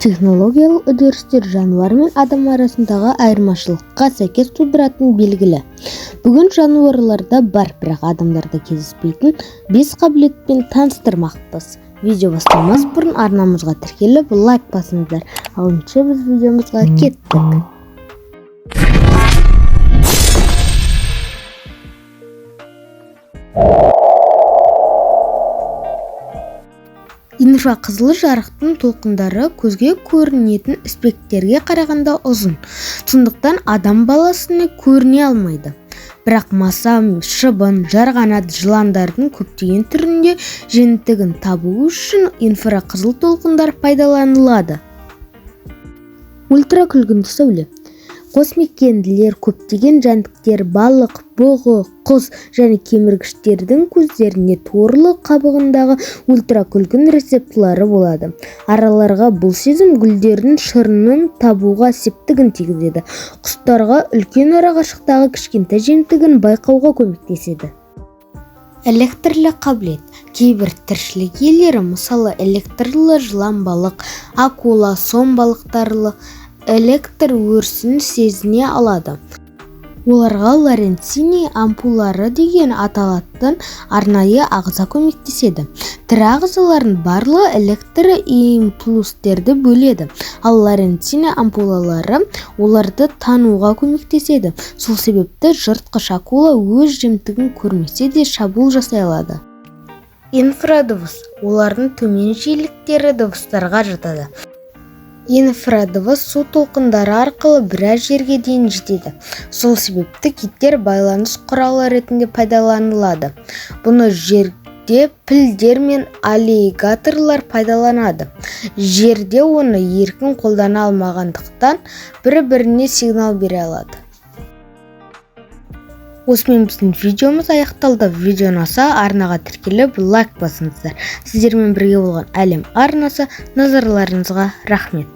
Технологиялық үдерістер жануар мен адам арасындағы айырмашылыққа сәйкес тудыратын белгілі. Бүгін жануарларда бар, бірақ адамдарда кездеспейтін 5 қабілетпен таныстырмақпыз. Видео бастамас бұрын арнамызға тіркеліп, лайк басыңыздар. Ал ендеше біз видеомызға кеттік. Инфрақызыл жарықтың толқындары көзге көрінетін спектрге қарағанда ұзын, сондықтан адам баласына көріне алмайды. Бірақ маса, шыбын, жарғанат жыландардың көптеген түрінде жемтігін табу үшін инфрақызыл толқындар пайдаланылады. Ультракүлгінді сәуле. Космикенділер, көптеген жәндіктер, балық, бұғы, құс және кеміргіштердің көздерінде торлы қабығындағы ультракүлгін рецепторлары болады. Араларға бұл сезім гүлдердің шырынын табуға септігін тигізеді. Құстарға үлкен арақашықтағы кішкентай жемтігін байқауға көмектеседі. Электрлі қабілет. Кейбір тіршілік иелері, мысалы электрлі жылан балық, акула, сом балықтары электр өрісін сезіне алады. Оларға лоренцини ампулалары деген аталатын арнайы ағза көмектеседі. Тірі ағзалардың барлығы электр импульстерді бөледі, ал лоренцини ампулалары оларды тануға көмектеседі. Сол себепті жыртқыш акула өз жемтігін көрмесе де шабуыл жасай алады. Инфрадыбыс. Олардың төмен жиіліктері дыбыстарға жатады. Инфрадыбыс су толқындары арқылы біраз жерге дейін жетеді. Сол себепті киттер байланыс құралы ретінде пайдаланылады. Бұны жерде пілдер мен аллигаторлар пайдаланады. Жерде оны еркін қолдана алмағандықтан бір-біріне сигнал бере алады. Осымен біздің видеомыз аяқталды. Видео ұнаса арнаға тіркеліп, лайк басыңыздар. Сіздермен бірге болған Әлем арнасы. Назарларыңызға рахмет.